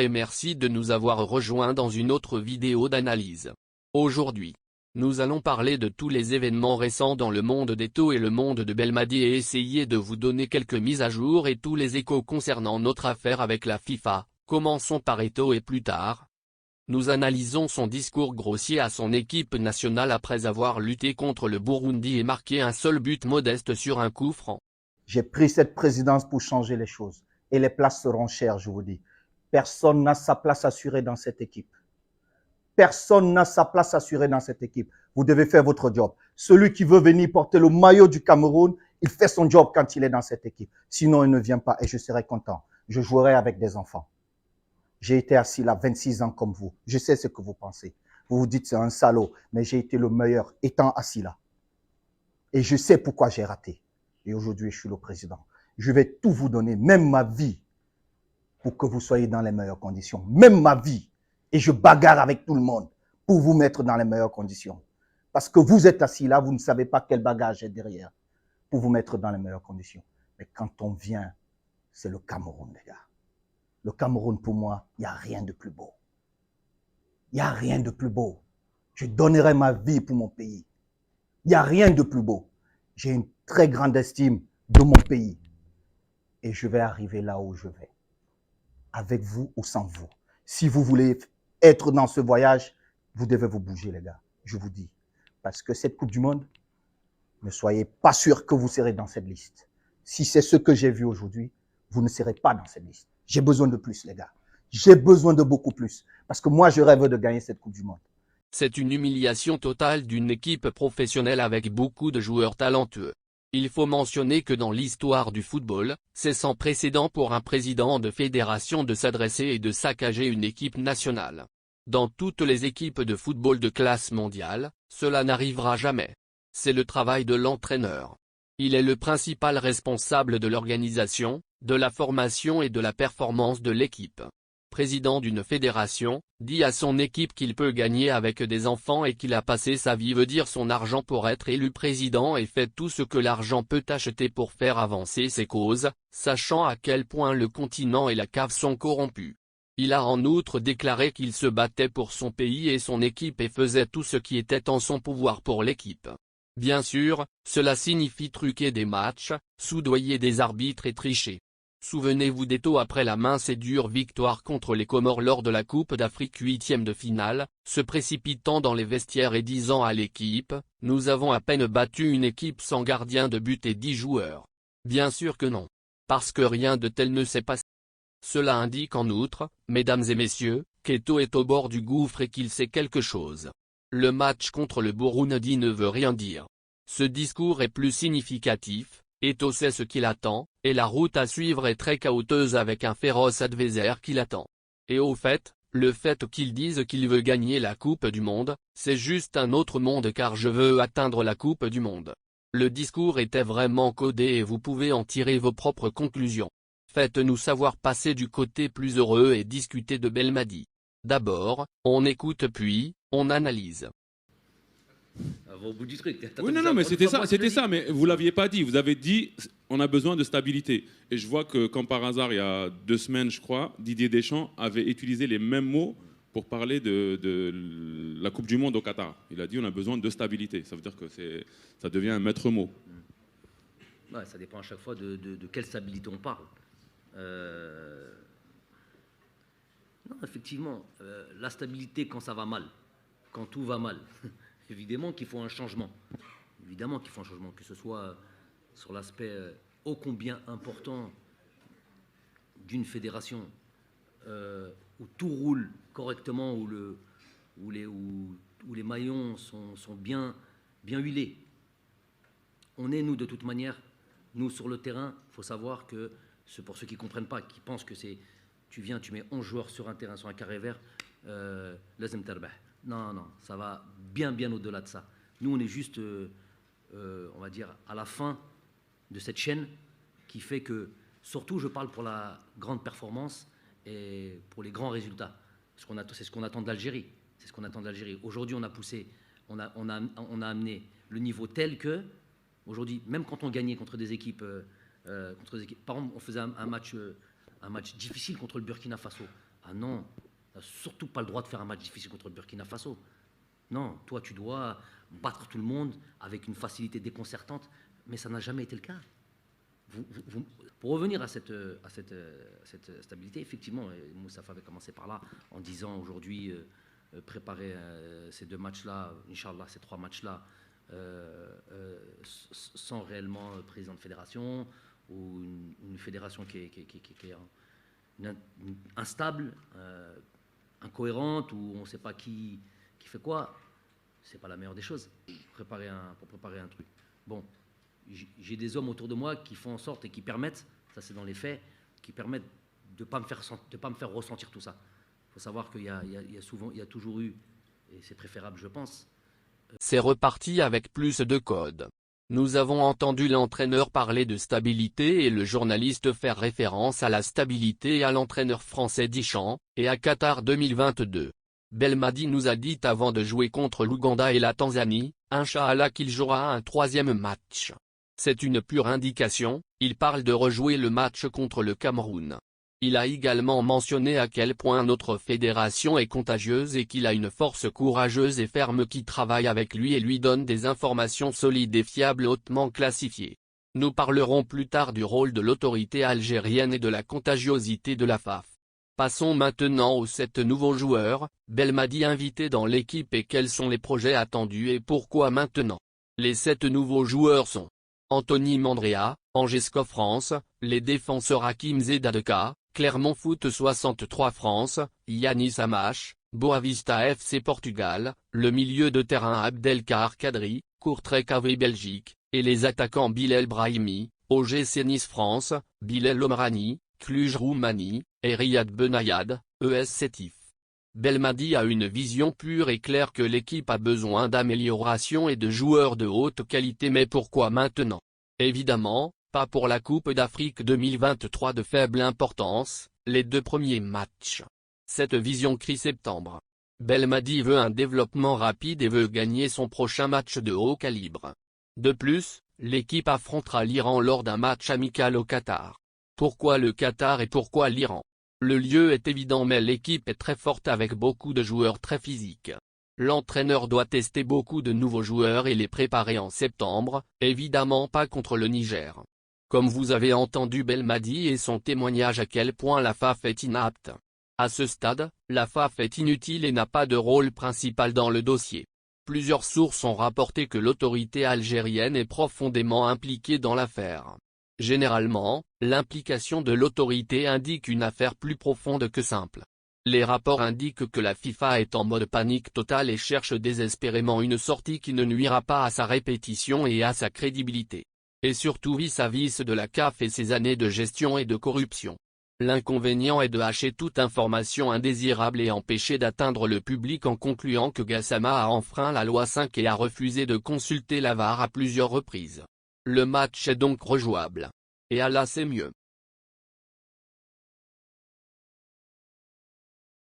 et merci de nous avoir rejoints dans une autre vidéo d'analyse. Aujourd'hui, nous allons parler de tous les événements récents dans le monde d'Eto'o et le monde de Belmadi et essayer de vous donner quelques mises à jour et tous les échos concernant notre affaire avec la FIFA. Commençons par Eto'o et plus tard, nous analysons son discours grossier à son équipe nationale après avoir lutté contre le Burundi et marqué un seul but modeste sur un coup franc. J'ai pris cette présidence pour changer les choses. Et les places seront chères, je vous dis. Personne n'a sa place assurée dans cette équipe. Personne n'a sa place assurée dans cette équipe. Vous devez faire votre job. Celui qui veut venir porter le maillot du Cameroun, il fait son job quand il est dans cette équipe. Sinon, il ne vient pas et je serai content. Je jouerai avec des enfants. J'ai été assis là 26 ans comme vous. Je sais ce que vous pensez. Vous vous dites c'est un salaud, mais j'ai été le meilleur étant assis là. Et je sais pourquoi j'ai raté. Et aujourd'hui, je suis le président. Je vais tout vous donner, même ma vie, pour que vous soyez dans les meilleures conditions. Même ma vie. Et je bagarre avec tout le monde pour vous mettre dans les meilleures conditions. Parce que vous êtes assis là, vous ne savez pas quel bagage est derrière pour vous mettre dans les meilleures conditions. Mais quand on vient, c'est le Cameroun, les gars. Le Cameroun, pour moi, il n'y a rien de plus beau. Il n'y a rien de plus beau. Je donnerai ma vie pour mon pays. Il n'y a rien de plus beau. J'ai une très grande estime de mon pays. Et je vais arriver là où je vais. Avec vous ou sans vous. Si vous voulez être dans ce voyage, vous devez vous bouger, les gars. Je vous dis. Parce que cette Coupe du Monde, ne soyez pas sûr que vous serez dans cette liste. Si c'est ce que j'ai vu aujourd'hui, vous ne serez pas dans cette liste. J'ai besoin de plus, les gars. J'ai besoin de beaucoup plus. Parce que moi, je rêve de gagner cette Coupe du Monde. C'est une humiliation totale d'une équipe professionnelle avec beaucoup de joueurs talentueux. Il faut mentionner que dans l'histoire du football, c'est sans précédent pour un président de fédération de s'adresser et de saccager une équipe nationale. Dans toutes les équipes de football de classe mondiale, cela n'arrivera jamais. C'est le travail de l'entraîneur. Il est le principal responsable de l'organisation, de la formation et de la performance de l'équipe. Président d'une fédération, dit à son équipe qu'il peut gagner avec des enfants et qu'il a passé sa vie veut dire son argent pour être élu président et fait tout ce que l'argent peut acheter pour faire avancer ses causes, sachant à quel point le continent et la CAF sont corrompus. Il a en outre déclaré qu'il se battait pour son pays et son équipe et faisait tout ce qui était en son pouvoir pour l'équipe. Bien sûr, cela signifie truquer des matchs, soudoyer des arbitres et tricher. Souvenez-vous d'Eto'o après la mince et dure victoire contre les Comores lors de la Coupe d'Afrique 8e de finale, se précipitant dans les vestiaires et disant à l'équipe, « Nous avons à peine battu une équipe sans gardien de but et 10 joueurs. » Bien sûr que non. Parce que rien de tel ne s'est passé. Cela indique en outre, mesdames et messieurs, qu'Eto'o est au bord du gouffre et qu'il sait quelque chose. Le match contre le Burundi ne veut rien dire. Ce discours est plus significatif. Eto'o sait ce qu'il attend, et la route à suivre est très chaoteuse avec un féroce adversaire qui l'attend. Et au fait, le fait qu'il dise qu'il veut gagner la Coupe du Monde, c'est juste un autre monde car je veux atteindre la Coupe du Monde. Le discours était vraiment codé et vous pouvez en tirer vos propres conclusions. Faites-nous savoir passer du côté plus heureux et discuter de Belmadi. D'abord, on écoute puis, on analyse. Au bout du truc. Oui, non, mais c'était ça, mais vous l'aviez pas dit. Vous avez dit, on a besoin de stabilité. Et je vois que, comme par hasard, il y a 2 semaines, je crois, Didier Deschamps avait utilisé les mêmes mots pour parler de la Coupe du Monde au Qatar. Il a dit, on a besoin de stabilité. Ça veut dire que ça devient un maître mot. Ouais, ça dépend à chaque fois de quelle stabilité on parle. Non, effectivement, la stabilité quand ça va mal, quand tout va mal. Évidemment qu'il faut un changement. Évidemment qu'il faut un changement, que ce soit sur l'aspect ô combien important d'une fédération où tout roule correctement, où les maillons sont bien huilés. On est, nous, de toute manière, nous, sur le terrain, il faut savoir que, pour ceux qui ne comprennent pas, qui pensent que c'est tu viens, tu mets 11 joueurs sur un terrain, sur un carré vert, lazem tarbah. Non, ça va bien au-delà de ça. Nous, on est juste, on va dire, à la fin de cette chaîne qui fait que, surtout, je parle pour la grande performance et pour les grands résultats. C'est ce qu'on attend de l'Algérie. C'est ce qu'on attend de l'Algérie. Aujourd'hui, on a poussé, on a amené le niveau tel que, aujourd'hui, même quand on gagnait contre des équipes, par exemple, on faisait un match difficile contre le Burkina Faso. Ah non, tu n'as surtout pas le droit de faire un match difficile contre le Burkina Faso. Non, toi, tu dois battre tout le monde avec une facilité déconcertante, mais ça n'a jamais été le cas. Pour revenir à cette stabilité, effectivement, Moustapha avait commencé par là, en disant aujourd'hui, préparer ces 2 matchs-là, Inch'Allah, ces 3 matchs-là, sans réellement président de fédération, ou une fédération qui est instable, incohérente, où on ne sait pas qui fait quoi, c'est pas la meilleure des choses pour préparer un truc. Bon, j'ai des hommes autour de moi qui font en sorte et qui permettent, ça c'est dans les faits, qui permettent de pas me faire ressentir tout ça. Il faut savoir qu'il y a toujours eu, et c'est préférable je pense. C'est reparti avec plus de codes. Nous avons entendu l'entraîneur parler de stabilité et le journaliste faire référence à la stabilité et à l'entraîneur français Deschamps, et à Qatar 2022. Belmadi nous a dit avant de jouer contre l'Ouganda et la Tanzanie, Inch'Allah qu'il jouera un 3e match. C'est une pure indication, il parle de rejouer le match contre le Cameroun. Il a également mentionné à quel point notre fédération est contagieuse et qu'il a une force courageuse et ferme qui travaille avec lui et lui donne des informations solides et fiables hautement classifiées. Nous parlerons plus tard du rôle de l'autorité algérienne et de la contagiosité de la FAF. Passons maintenant aux 7 nouveaux joueurs, Belmadi invité dans l'équipe et quels sont les projets attendus et pourquoi maintenant. Les 7 nouveaux joueurs sont Anthony Mandrea, Angesco France, les défenseurs Hakim Zedadeka, Clermont Foot 63 France, Yanis Amash, Boavista FC Portugal, le milieu de terrain Abdelkar Kadri, Courtrai KV Belgique, et les attaquants Bilal Brahimi, OGC Nice France, Bilal Omrani, Cluj Roumanie, et Riyad Benayad, ES Sétif. Belmadi a une vision pure et claire que l'équipe a besoin d'amélioration et de joueurs de haute qualité, mais pourquoi maintenant? Évidemment, pas pour la Coupe d'Afrique 2023 de faible importance, les 2 premiers matchs. Cette vision crie septembre. Belmadi veut un développement rapide et veut gagner son prochain match de haut calibre. De plus, l'équipe affrontera l'Iran lors d'un match amical au Qatar. Pourquoi le Qatar et pourquoi l'Iran? Le lieu est évident, mais l'équipe est très forte avec beaucoup de joueurs très physiques. L'entraîneur doit tester beaucoup de nouveaux joueurs et les préparer en septembre, évidemment pas contre le Niger. Comme vous avez entendu Belmadi et son témoignage à quel point la FAF est inapte. À ce stade, la FAF est inutile et n'a pas de rôle principal dans le dossier. Plusieurs sources ont rapporté que l'autorité algérienne est profondément impliquée dans l'affaire. Généralement, l'implication de l'autorité indique une affaire plus profonde que simple. Les rapports indiquent que la FIFA est en mode panique totale et cherche désespérément une sortie qui ne nuira pas à sa répétition et à sa crédibilité. Et surtout vis-à-vis de la CAF et ses années de gestion et de corruption. L'inconvénient est de hacher toute information indésirable et empêcher d'atteindre le public en concluant que Gassama a enfreint la loi 5 et a refusé de consulter la VAR à plusieurs reprises. Le match est donc rejouable. Et Allah c'est mieux.